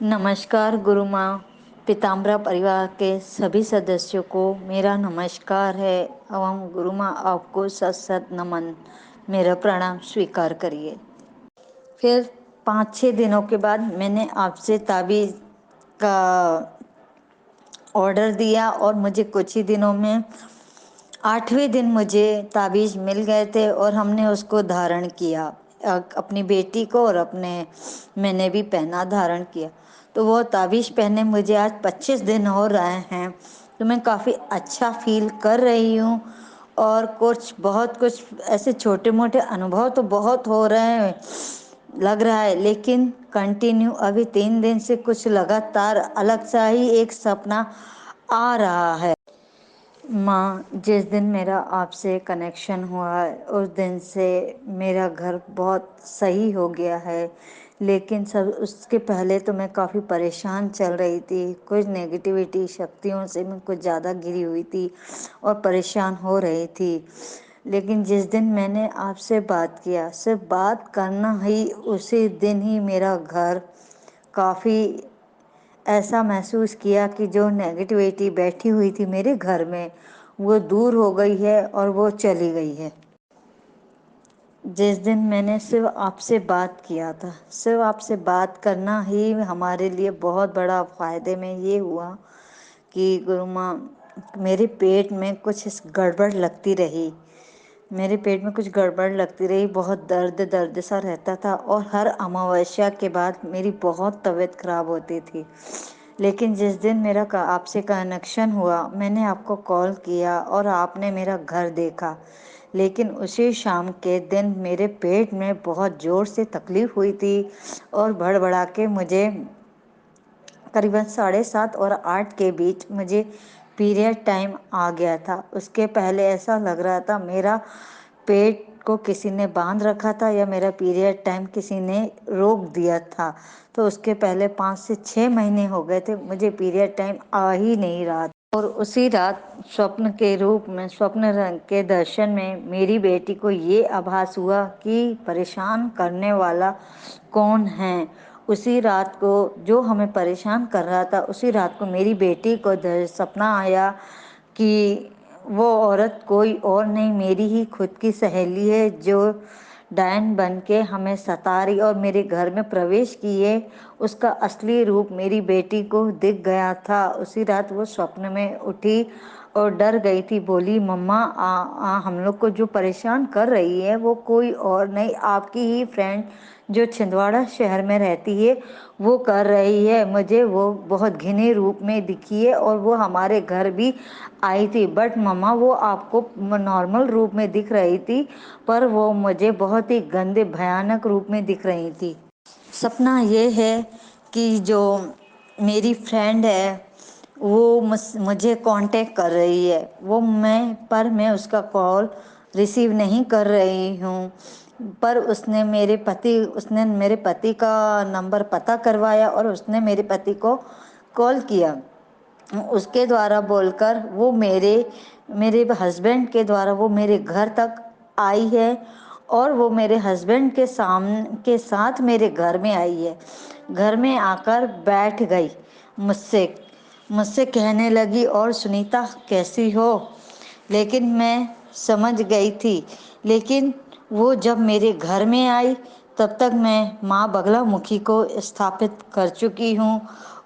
नमस्कार गुरु माँ। पीताम्बरा परिवार के सभी सदस्यों को मेरा नमस्कार है एवं गुरु माँ आपको सत सत नमन, मेरा प्रणाम स्वीकार करिए। फिर 5-6 दिनों के बाद मैंने आपसे ताबीज़ का ऑर्डर दिया और मुझे कुछ ही दिनों में 8वें दिन मुझे ताबीज़ मिल गए थे और हमने उसको धारण किया, अपनी बेटी को और मैंने भी पहना, धारण किया। तो वो ताबीज़ पहने मुझे आज 25 दिन हो रहे हैं, तो मैं काफ़ी अच्छा फील कर रही हूँ। और बहुत कुछ ऐसे छोटे मोटे अनुभव तो बहुत हो रहे हैं लग रहा है, लेकिन कंटिन्यू अभी 3 दिन से कुछ लगातार अलग सा ही एक सपना आ रहा है। माँ, जिस दिन मेरा आपसे कनेक्शन हुआ है उस दिन से मेरा घर बहुत सही हो गया है, लेकिन सब उसके पहले तो मैं काफ़ी परेशान चल रही थी। कुछ नेगेटिविटी शक्तियों से मैं कुछ ज़्यादा घिरी हुई थी और परेशान हो रही थी। लेकिन जिस दिन मैंने आपसे बात किया, सिर्फ बात करना ही उसी दिन ही मेरा घर काफ़ी ऐसा महसूस किया कि जो नेगेटिविटी बैठी हुई थी मेरे घर में वो दूर हो गई है और वो चली गई है। जिस दिन मैंने सिर्फ आपसे बात किया था, सिर्फ आपसे बात करना ही हमारे लिए बहुत बड़ा फ़ायदे में ये हुआ कि गुरु माँ, मेरे पेट में कुछ गड़बड़ लगती रही, मेरे पेट में कुछ गड़बड़ लगती रही, बहुत दर्द सा रहता था और हर अमावस्या के बाद मेरी बहुत तबीयत खराब होती थी। लेकिन जिस दिन मेरा आपसे कनेक्शन हुआ, मैंने आपको कॉल किया और आपने मेरा घर देखा, लेकिन उसी शाम के दिन मेरे पेट में बहुत ज़ोर से तकलीफ़ हुई थी और भड़बड़ा के मुझे करीबन 7:30 और 8 के बीच मुझे पीरियड टाइम आ गया था। उसके पहले ऐसा लग रहा था मेरा पेट को किसी ने बांध रखा था या मेरा पीरियड टाइम किसी ने रोक दिया था। तो उसके पहले 5 से 6 महीने हो गए थे, मुझे पीरियड टाइम आ ही नहीं रहा था। और उसी रात स्वप्न के रूप में, स्वप्न रंग के दर्शन में मेरी बेटी को ये आभास हुआ कि परेशान करने वाला कौन है। उसी रात को जो हमें परेशान कर रहा था, उसी रात को मेरी बेटी को सपना आया कि वो औरत कोई और नहीं, मेरी ही खुद की सहेली है जो डायन बन के हमें सता रही और मेरे घर में प्रवेश किए। उसका असली रूप मेरी बेटी को दिख गया था। उसी रात वो स्वप्न में उठी और डर गई थी, बोली मम्मा हम लोग को जो परेशान कर रही है वो कोई और नहीं, आपकी ही फ्रेंड जो छिंदवाड़ा शहर में रहती है वो कर रही है। मुझे वो बहुत घिने रूप में दिखी है और वो हमारे घर भी आई थी, बट मम्मा वो आपको नॉर्मल रूप में दिख रही थी, पर वो मुझे बहुत ही गंदे भयानक रूप में दिख रही थी। सपना ये है कि जो मेरी फ्रेंड है वो मुझे कांटेक्ट कर रही है, मैं उसका कॉल रिसीव नहीं कर रही हूँ, पर उसने मेरे पति का नंबर पता करवाया और उसने मेरे पति को कॉल किया। उसके द्वारा बोलकर वो मेरे हस्बैंड के द्वारा वो मेरे घर तक आई है और वो मेरे हस्बैंड के साथ मेरे घर में आई है। घर में आकर बैठ गई, मुझसे कहने लगी, और सुनीता कैसी हो? लेकिन मैं समझ गई थी। लेकिन वो जब मेरे घर में आई तब तक मैं माँ बगलामुखी को स्थापित कर चुकी हूँ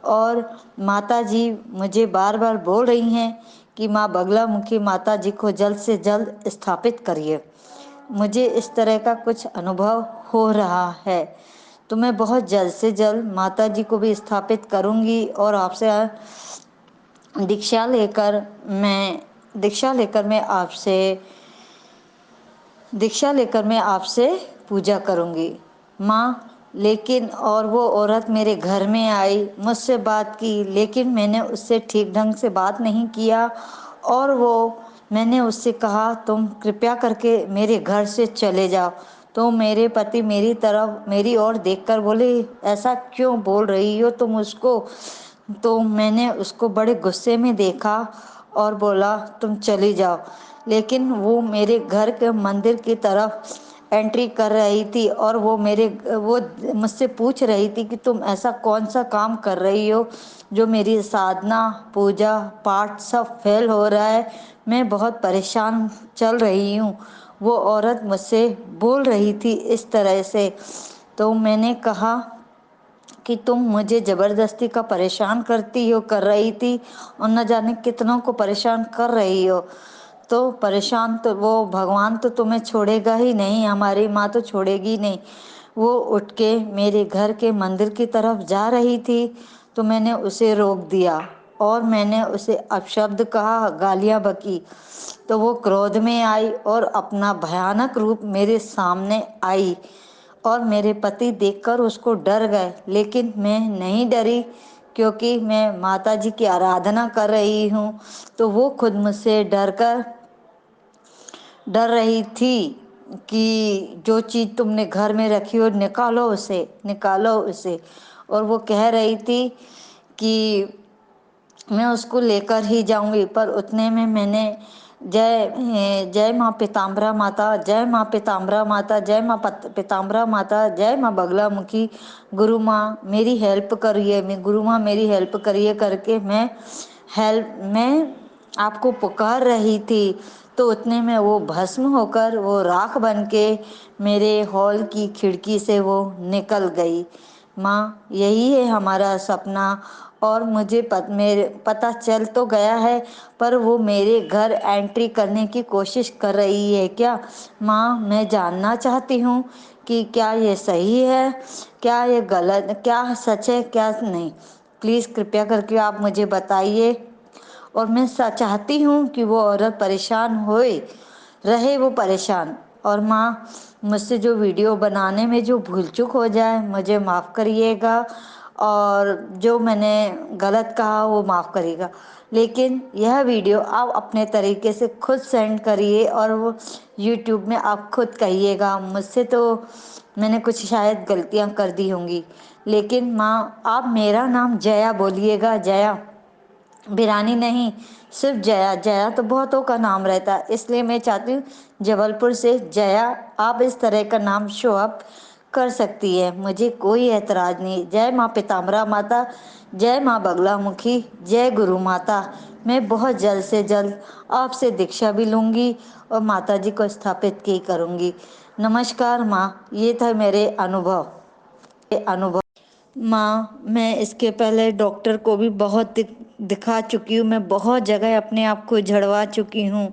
और माता जी मुझे बार बार बोल रही हैं कि माँ बगलामुखी माता जी को जल्द से जल्द स्थापित करिए। मुझे इस तरह का कुछ अनुभव हो रहा है, तो मैं बहुत जल्द से जल्द माता जी को भी स्थापित करूँगी और आपसे दीक्षा लेकर मैं आपसे पूजा करूँगी माँ। लेकिन और वो औरत मेरे घर में आई, मुझसे बात की, लेकिन मैंने उससे ठीक ढंग से बात नहीं किया और मैंने उससे कहा तुम कृपया करके मेरे घर से चले जाओ। तो मेरे पति मेरी ओर देखकर बोले, ऐसा क्यों बोल रही हो तुम उसको? तो मैंने उसको बड़े गुस्से में देखा और बोला तुम चली जाओ। लेकिन वो मेरे घर के मंदिर की तरफ एंट्री कर रही थी और वो मुझसे पूछ रही थी कि तुम ऐसा कौन सा काम कर रही हो जो मेरी साधना पूजा पाठ सब फेल हो रहा है, मैं बहुत परेशान चल रही हूँ। वो औरत मुझसे बोल रही थी इस तरह से। तो मैंने कहा कि तुम मुझे ज़बरदस्ती का परेशान कर रही थी और न जाने कितनों को परेशान कर रही हो। तो परेशान तो वो भगवान तो तुम्हें छोड़ेगा ही नहीं, हमारी माँ तो छोड़ेगी नहीं। वो उठ के मेरे घर के मंदिर की तरफ जा रही थी, तो मैंने उसे रोक दिया और मैंने उसे अपशब्द कहा, गालियाँ बकी। तो वो क्रोध में आई और अपना भयानक रूप मेरे सामने आई और मेरे पति देखकर उसको डर गए, लेकिन मैं नहीं डरी क्योंकि मैं माता जी की आराधना कर रही हूँ। तो वो खुद मुझसे डर रही थी कि जो चीज़ तुमने घर में रखी हो निकालो उसे। और वो कह रही थी कि मैं उसको लेकर ही जाऊंगी। पर उतने में मैंने जय माँ पीताम्बरा माता, जय माँ पीताम्बरा माता, जय माँ पीताम्बरा माता, जय माँ बगलामुखी, गुरु माँ मेरी हेल्प करिए, मैं गुरु माँ मेरी हेल्प करिए करके मैं आपको पुकार रही थी। तो उतने में वो भस्म होकर वो राख बन के मेरे हॉल की खिड़की से वो निकल गई। माँ यही है हमारा सपना और मुझे मेरे पता चल तो गया है, पर वो मेरे घर एंट्री करने की कोशिश कर रही है क्या? माँ मैं जानना चाहती हूँ कि क्या ये सही है, क्या ये गलत, क्या सच है क्या नहीं। प्लीज़ कृपया करके आप मुझे बताइए। और मैं चाहती हूँ कि वो औरत परेशान होए, रहे वो परेशान। और माँ मुझसे जो वीडियो बनाने में जो भूल चूक हो जाए मुझे माफ़ करिएगा और जो मैंने गलत कहा वो माफ़ करिएगा। लेकिन यह वीडियो आप अपने तरीके से खुद सेंड करिए और वो यूट्यूब में आप खुद कहिएगा। मुझसे तो मैंने कुछ शायद गलतियाँ कर दी होंगी, लेकिन माँ आप मेरा नाम जया बोलिएगा, जया बिरानी नहीं, सिर्फ जया। जया तो बहुतों का नाम रहता है, इसलिए मैं चाहती हूँ जबलपुर से जया आप इस तरह का नाम शो अप कर सकती है, मुझे कोई एतराज़ नहीं। जय माँ पीताम्बरा माता, जय माँ बगलामुखी, जय गुरु माता। मैं बहुत जल्द से जल्द आपसे दीक्षा भी लूँगी और माता जी को स्थापित की करूँगी। नमस्कार माँ, ये था मेरे अनुभव। माँ मैं इसके पहले डॉक्टर को भी बहुत दिखा चुकी हूँ, मैं बहुत जगह अपने आप को झड़वा चुकी हूँ।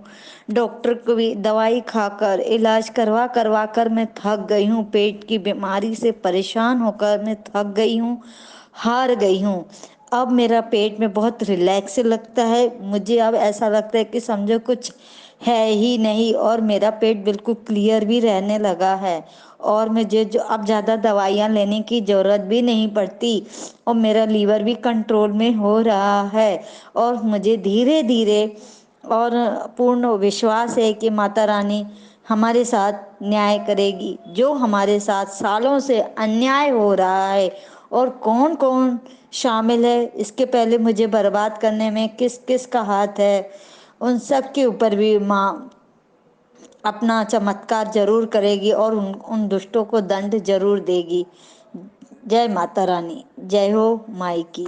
डॉक्टर को भी दवाई खाकर इलाज करवा करवा कर मैं थक गई हूँ, पेट की बीमारी से परेशान होकर मैं थक गई हूँ, हार गई हूँ। अब मेरा पेट में बहुत रिलैक्स लगता है, मुझे अब ऐसा लगता है कि समझो कुछ है ही नहीं और मेरा पेट बिल्कुल क्लियर भी रहने लगा है और मुझे जो अब ज़्यादा दवाइयाँ लेने की ज़रूरत भी नहीं पड़ती और मेरा लीवर भी कंट्रोल में हो रहा है और मुझे धीरे धीरे और पूर्ण विश्वास है कि माता रानी हमारे साथ न्याय करेगी। जो हमारे साथ सालों से अन्याय हो रहा है और कौन कौन शामिल है इसके पहले मुझे बर्बाद करने में किस किस का हाथ है, उन सब के ऊपर भी माँ अपना चमत्कार जरूर करेगी और उन दुष्टों को दंड जरूर देगी। जय माता रानी, जय हो माई की।